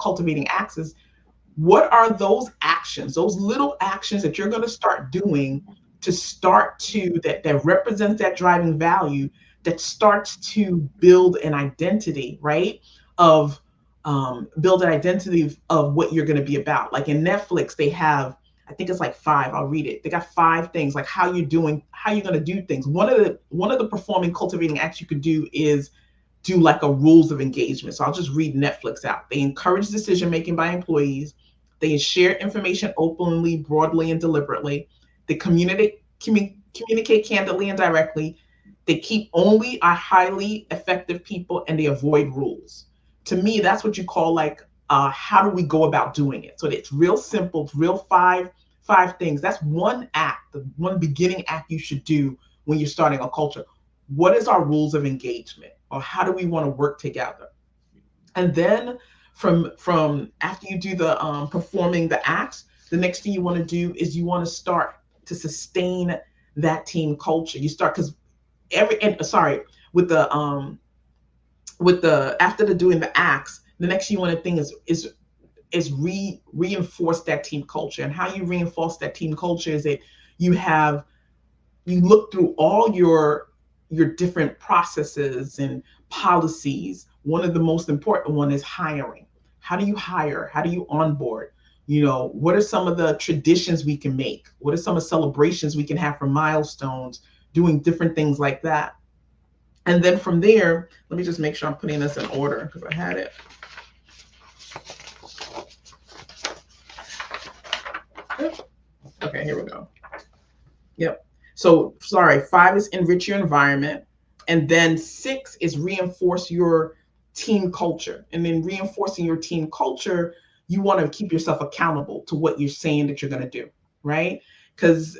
cultivating acts is, what are those actions, those little actions that you're going to start doing that represents that driving value, that starts to build an identity, right? Build an identity of what you're going to be about. Like in Netflix, they have I think it's like 5. I'll read it. They got 5 things, like how you're doing, how you're going to do things. One of the performing cultivating acts you could do is do like a rules of engagement. So I'll just read Netflix out. They encourage decision making by employees. They share information openly, broadly, and deliberately. They communicate candidly and directly. They keep only our highly effective people, and they avoid rules. To me, that's what you call like, how do we go about doing it? So it's real simple. It's real five things. That's one act, the one beginning act you should do when you're starting a culture. What is our rules of engagement, or how do we want to work together? And then from after you do the performing the acts, the next thing you want to do is you want to start to sustain that team culture. You start, because with the after the doing the acts, the next thing you want to think is reinforce that team culture. And how you reinforce that team culture is that you look through all your different processes and policies. One of the most important one is hiring. How do you hire? How do you onboard? What are some of the traditions we can make? What are some of the celebrations we can have for milestones, doing different things like that? And then from there, let me just make sure I'm putting this in order because I had it. Okay, here we go. Yep. So sorry, 5 is enrich your environment. And then 6 is reinforce your team culture. And then reinforcing your team culture, you want to keep yourself accountable to what you're saying that you're going to do, right? Because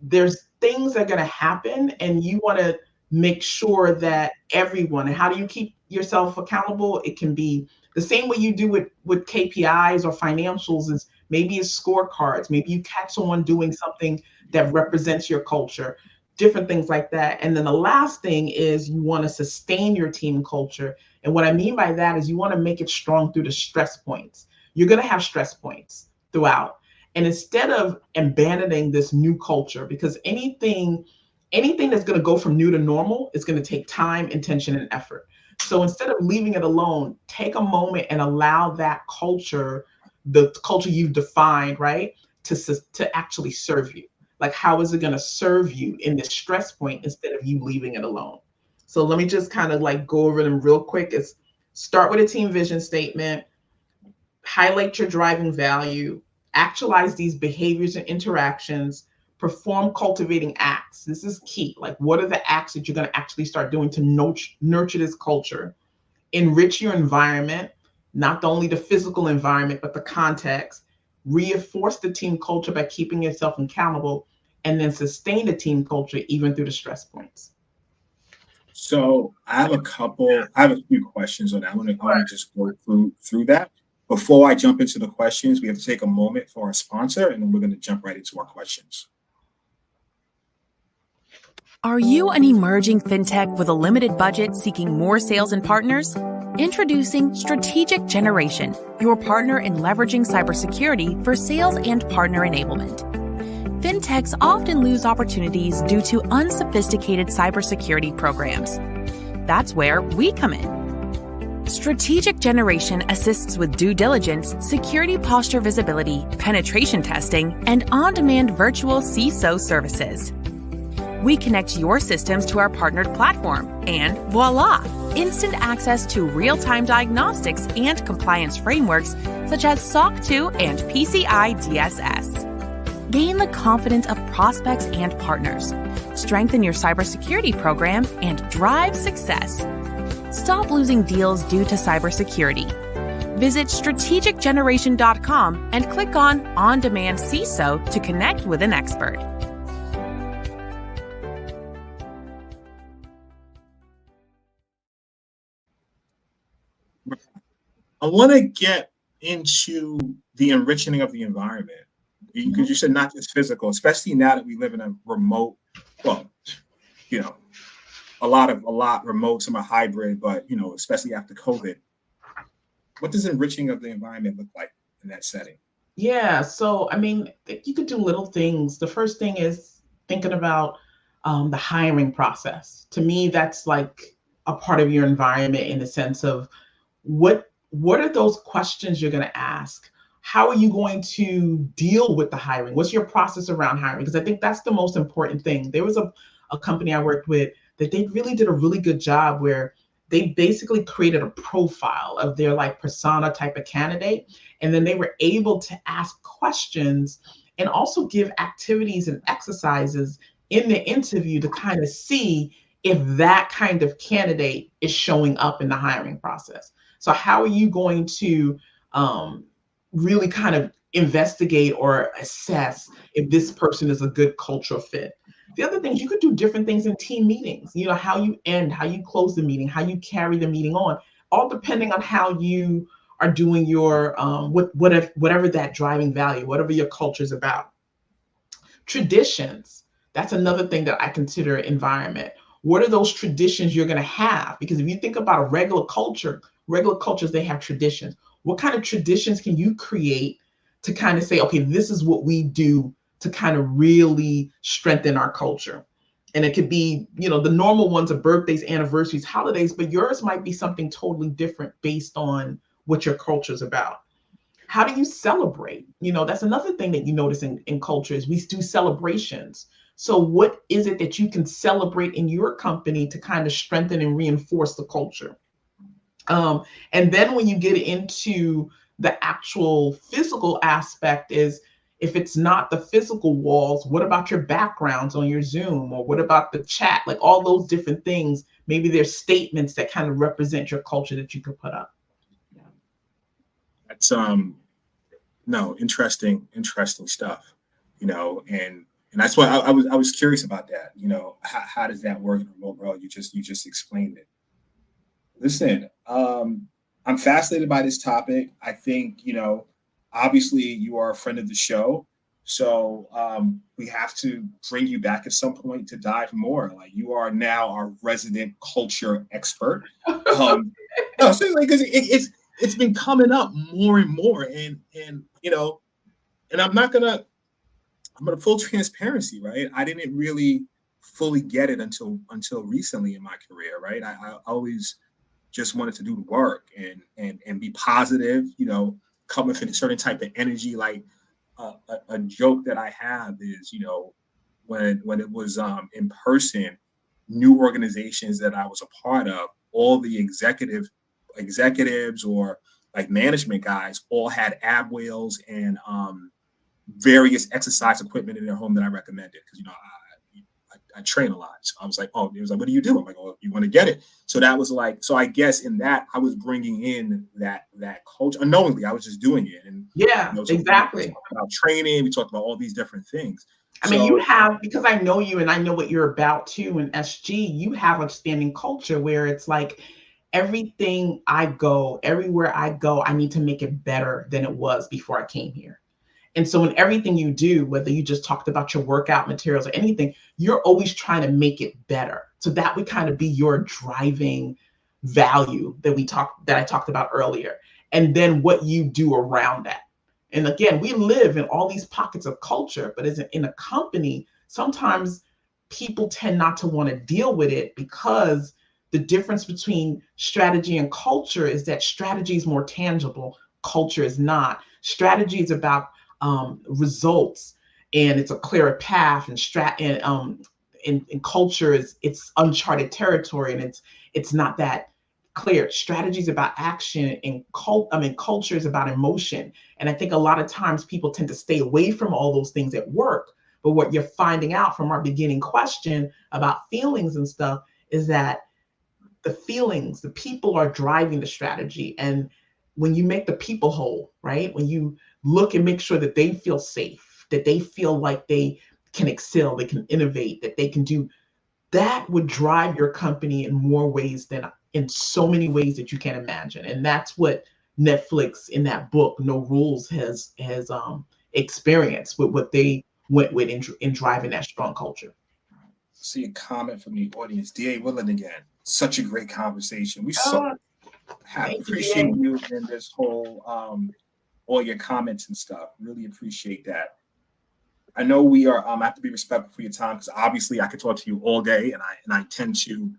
there's things that are going to happen, and you want to make sure that everyone, and how do you keep yourself accountable? It can be the same way you do with KPIs or financials, is maybe it's scorecards. Maybe you catch someone doing something that represents your culture, different things like that. And then the last thing is you want to sustain your team culture. And what I mean by that is you want to make it strong through the stress points. You're going to have stress points throughout. And instead of abandoning this new culture, because anything that's going to go from new to normal is going to take time, intention, and effort. So instead of leaving it alone, take a moment and allow that culture, the culture you've defined, right, to actually serve you. Like, how is it going to serve you in this stress point instead of you leaving it alone? So let me just kind of like go over them real quick. It's start with a team vision statement, highlight your driving value, actualize these behaviors and interactions, perform cultivating acts. This is key. Like, what are the acts that you're going to actually start doing to nurture this culture? Enrich your environment, not only the physical environment, but the context. Reinforce the team culture by keeping yourself accountable, and then sustain the team culture even through the stress points. So I have a few questions on that. I want to just go through that. Before I jump into the questions, we have to take a moment for our sponsor, and then we're going to jump right into our questions. Are you an emerging fintech with a limited budget seeking more sales and partners? Introducing Strategic Generation, your partner in leveraging cybersecurity for sales and partner enablement. Fintechs often lose opportunities due to unsophisticated cybersecurity programs. That's where we come in. Strategic Generation assists with due diligence, security posture visibility, penetration testing, and on-demand virtual CISO services. We connect your systems to our partnered platform, and voila! Instant access to real-time diagnostics and compliance frameworks such as SOC 2 and PCI DSS. Gain the confidence of prospects and partners. Strengthen your cybersecurity program and drive success. Stop losing deals due to cybersecurity. Visit strategicgeneration.com and click on On-Demand CISO to connect with an expert. I want to get into the enriching of the environment, because you said not just physical, especially now that we live in a remote, well, a lot remote, some are hybrid, but especially after COVID. What does enriching of the environment look like in that setting? Yeah, so I mean, you could do little things. The first thing is thinking about the hiring process. To me, that's like a part of your environment in the sense of what are those questions you're going to ask? how are you going to deal with the hiring? What's your process around hiring? Because I think that's the most important thing. There was a company I worked with that they really did a really good job where they basically created a profile of their like persona type of candidate. And then they were able to ask questions and also give activities and exercises in the interview to kind of see if that kind of candidate is showing up in the hiring process. So how are you going to really kind of investigate or assess if this person is a good cultural fit? The other things, you could do different things in team meetings, you know, how you end, how you close the meeting, how you carry the meeting on, all depending on how you are doing your, whatever that driving value, whatever your culture is about. Traditions, that's another thing that I consider environment. What are those traditions you're going to have? Because if you think about a regular cultures, they have traditions. What kind of traditions can you create to kind of say, okay, this is what we do to kind of really strengthen our culture? And it could be, you know, the normal ones are birthdays, anniversaries, holidays, but yours might be something totally different based on what your culture is about. How do you celebrate? You know, that's another thing that you notice in culture is we do celebrations. So what is it that you can celebrate in your company to kind of strengthen and reinforce the culture? And then when you get into the actual physical aspect is, if it's not the physical walls, what about your backgrounds on your Zoom? Or what about the chat? Like all those different things, maybe there's statements that kind of represent your culture that you could put up. That's no, interesting stuff, you know, and that's why I was curious about that. You know, how does that work in the remote world? You just explained it. Listen, I'm fascinated by this topic. I think, you know, obviously you are a friend of the show, so we have to bring you back at some point to dive more. Like, you are now our resident culture expert. No, seriously, because it's been coming up more and more, and you know, and I'm gonna full transparency, right? I didn't really fully get it until recently in my career, right? I always just wanted to do the work and be positive, you know, come with a certain type of energy. Like a joke that I have is, you know, when it was in person, new organizations that I was a part of, all the executives or like management guys all had ab whales and various exercise equipment in their home that I recommended, because, you know, I train a lot. So I was like, oh, it was like, what do you do? I'm like, oh, you want to get it. So that was like, so I guess in that I was bringing in that culture unknowingly. I was just doing it. And yeah, you know, exactly. We talked about training. We talked about all these different things. I mean, you have, because I know you and I know what you're about too in SG, you have a standing culture where it's like everywhere I go, I need to make it better than it was before I came here. And so in everything you do, whether you just talked about your workout materials or anything, you're always trying to make it better. So that would kind of be your driving value that I talked about earlier. And then what you do around that. And again, we live in all these pockets of culture, but as in a company, sometimes people tend not to want to deal with it, because the difference between strategy and culture is that strategy is more tangible. Culture is not. Strategy is about results, and it's a clearer path, and culture it's uncharted territory, and it's not that clear. Strategy is about action, and culture is about emotion. And I think a lot of times people tend to stay away from all those things at work. But what you're finding out from our beginning question about feelings and stuff is that the people are driving the strategy. And when you make the people whole, right? When you look and make sure that they feel safe, that they feel like they can excel, they can innovate, that they can do, that would drive your company in more ways than in so many ways that you can't imagine. And that's what Netflix in that book, No Rules, has experienced with what they went with in driving that strong culture. See a comment from the audience. D.A. Willen again. Such a great conversation. We appreciate you in this whole all your comments and stuff. Really appreciate that. I know we are I have to be respectful for your time, because obviously I could talk to you all day, and I tend to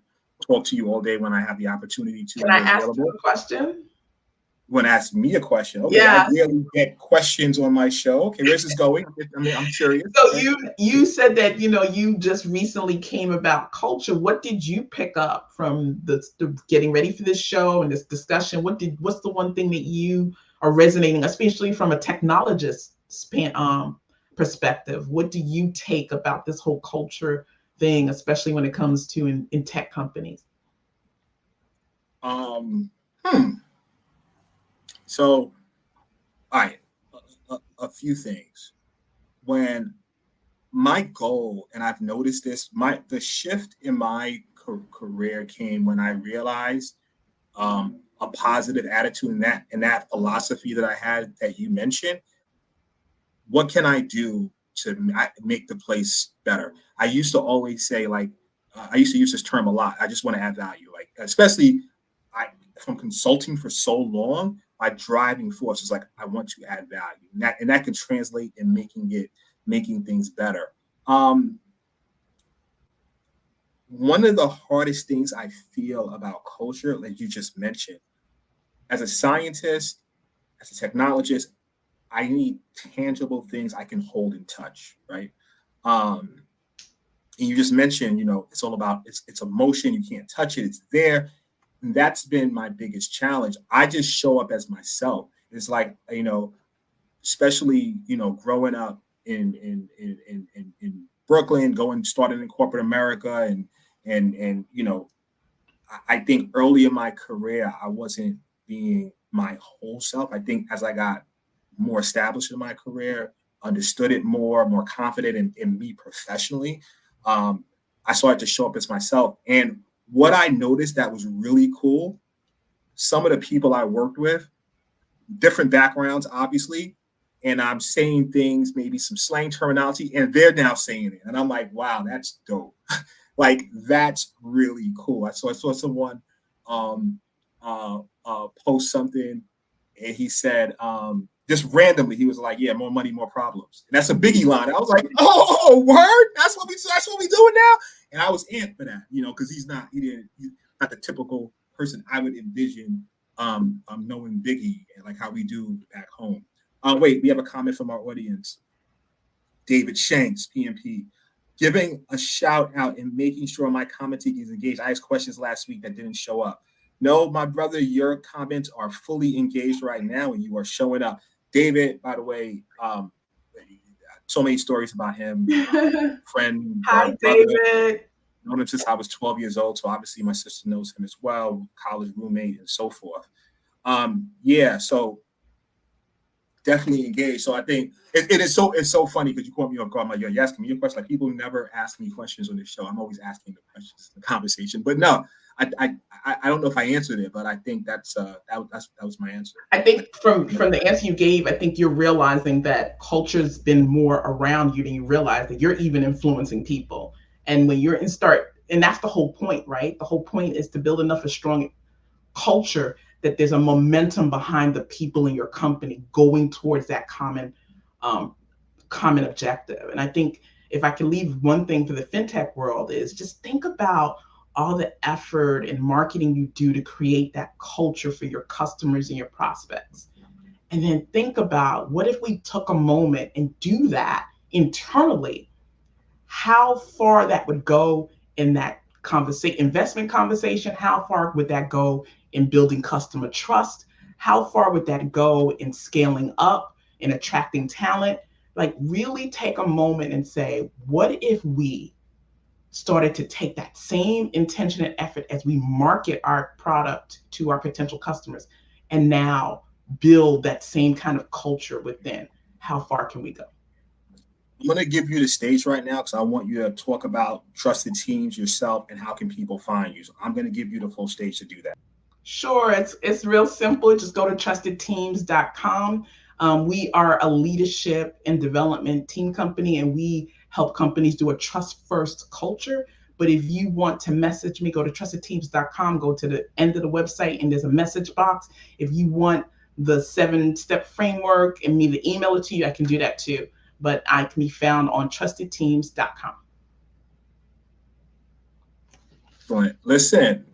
talk to you all day when I have the opportunity to. Can I ask you a question? want to ask me a question? Okay, Yeah. I rarely get questions on my show. Okay, where's this going? I mean, I'm curious. So Okay. you said that, you just recently came about culture. What did you pick up from the getting ready for this show and this discussion? What's the one thing that you are resonating, especially from a technologist perspective? What do you take about this whole culture thing, especially when it comes to in tech companies? So, all right, a few things. When my goal, and I've noticed this, the shift in my career came when I realized a positive attitude in that philosophy that I had that you mentioned. What can I do to make the place better? I used to always say, like, I used to use this term a lot. I just want to add value, like, especially from consulting for so long. My driving force is like, I want to add value, and that can translate in making things better. One of the hardest things I feel about culture, like you just mentioned, as a scientist, as a technologist, I need tangible things I can hold and touch, right? And you just mentioned, it's all about it's emotion. You can't touch it; it's there. And that's been my biggest challenge. I just show up as myself. It's like, especially growing up in Brooklyn, starting in corporate America, and I think early in my career I wasn't being my whole self. I think as I got more established in my career, understood it more confident in me professionally, I started to show up as myself. And what I noticed that was really cool, some of the people I worked with, different backgrounds, obviously, and I'm saying things, maybe some slang terminology, and they're now saying it. And I'm like, wow, that's dope. Like, that's really cool. I saw someone post something, and he said, just randomly, he was like, yeah, more money, more problems. And that's a Biggie line. I was like, oh, word? That's what we doing now? And I was amped for that, because he's not the typical person I would envision knowing Biggie, and like how we do back home. Wait, we have a comment from our audience. David Shanks, PMP, giving a shout out and making sure my commenting is engaged. I asked questions last week that didn't show up. No, my brother, your comments are fully engaged right now, and you are showing up. David, by the way, so many stories about him. Friend, Hi, brother, David. known him since I was 12 years old, so obviously my sister knows him as well, college roommate, and so forth. So definitely engaged. So I think it's so funny because you caught me off guard. You're asking me a question. Like, people never ask me questions on this show. I'm always asking the questions in the conversation. But no, I don't know if I answered it, but I think that was my answer. I think from the answer you gave, I think you're realizing that culture's been more around you than you realize, that you're even influencing people. And when you're and that's the whole point, right? The whole point is to build enough a strong culture that there's a momentum behind the people in your company going towards that common objective. And I think if I can leave one thing for the fintech world is just think about all the effort and marketing you do to create that culture for your customers and your prospects. And then think about, what if we took a moment and do that internally? How far that would go in that investment conversation? How far would that go in building customer trust? How far would that go in scaling up and attracting talent? Like, really take a moment and say, what if we started to take that same intention and effort as we market our product to our potential customers, and now build that same kind of culture within? How far can we go? I'm going to give you the stage right now because I want you to talk about trusted teams, yourself, and how can people find you. So I'm going to give you the full stage to do that. Sure. It's real simple. Just go to trustedteams.com. We are a leadership and development team company, and we help companies do a trust-first culture. But if you want to message me, go to trustedteams.com, go to the end of the website, and there's a message box. If you want the 7-step framework and me to email it to you, I can do that too. But I can be found on trustedteams.com. Listen,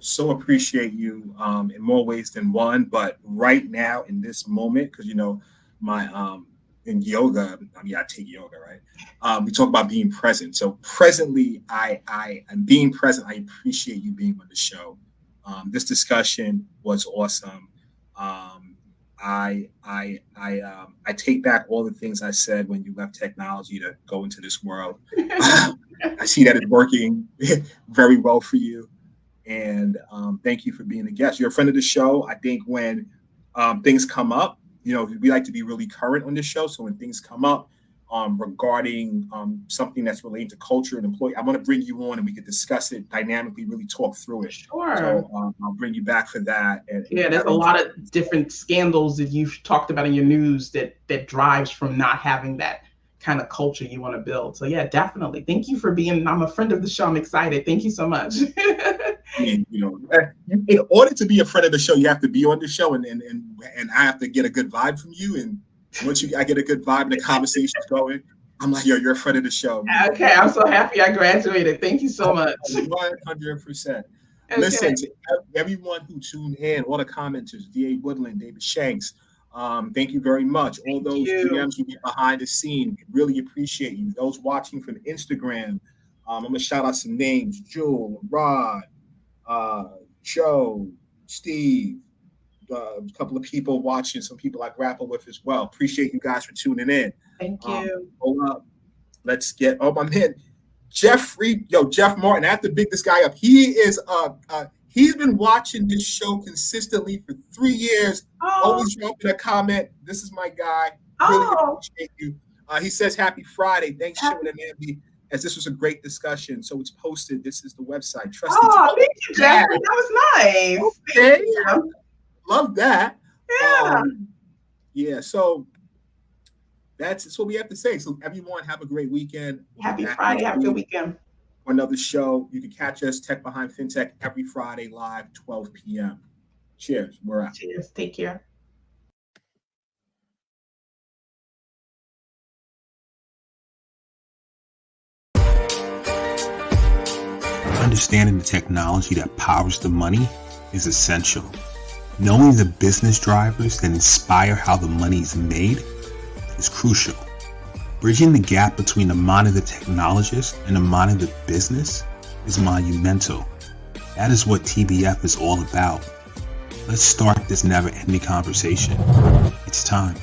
so appreciate you in more ways than one. But right now, in this moment, because my in yoga, I take yoga, right? We talk about being present. So presently, I am being present. I appreciate you being on the show. This discussion was awesome. I take back all the things I said when you left technology to go into this world. I see that it's working very well for you. And thank you for being a guest. You're a friend of the show. I think when things come up, we like to be really current on this show. So when things come up regarding something that's related to culture and employee, I want to bring you on and we could discuss it dynamically, really talk through it. Sure. So I'll bring you back for that. Yeah, there's a lot of different scandals that you've talked about in your news that drives from not having that kind of culture you want to build. So yeah, definitely. Thank you for being, I'm a friend of the show. I'm excited. Thank you so much. In order to be a friend of the show, you have to be on the show and I have to get a good vibe from you. And once I get a good vibe and the conversation's going, I'm like, yo, you're a friend of the show. Okay, I'm so happy I graduated. Thank you so much. 100%. Okay. Listen, to everyone who tuned in, all the commenters, D.A. Woodland, David Shanks, thank you very much. All those DMs you get behind the scene, really appreciate you. Those watching from Instagram, I'm going to shout out some names: Jewel, Rod, Joe, Steve, a couple of people watching, some people I grapple with as well. Appreciate you guys for tuning in. Thank you. Let's get, my man, Jeff Martin. I have to big this guy up. He is he's been watching this show consistently for 3 years. Always dropping a comment. This is my guy. Really appreciate you. He says, "Happy Friday. Thanks, Chinwe and Andy, as this was a great discussion." So it's posted. This is the website. Thank you, Jeffrey. That was nice. Okay. Love that. Yeah. So that's what we have to say. So everyone, have a great weekend. Happy Friday. Have a good weekend. For another show. You can catch us, Tech Behind FinTech, every Friday live, 12 p.m. Cheers. We're out. Cheers. Take care. Understanding the technology that powers the money is essential. Knowing the business drivers that inspire how the money is made is crucial. Bridging the gap between the mind of the technologist and the mind of the business is monumental. That is what TBF is all about. Let's start this never-ending conversation. It's time.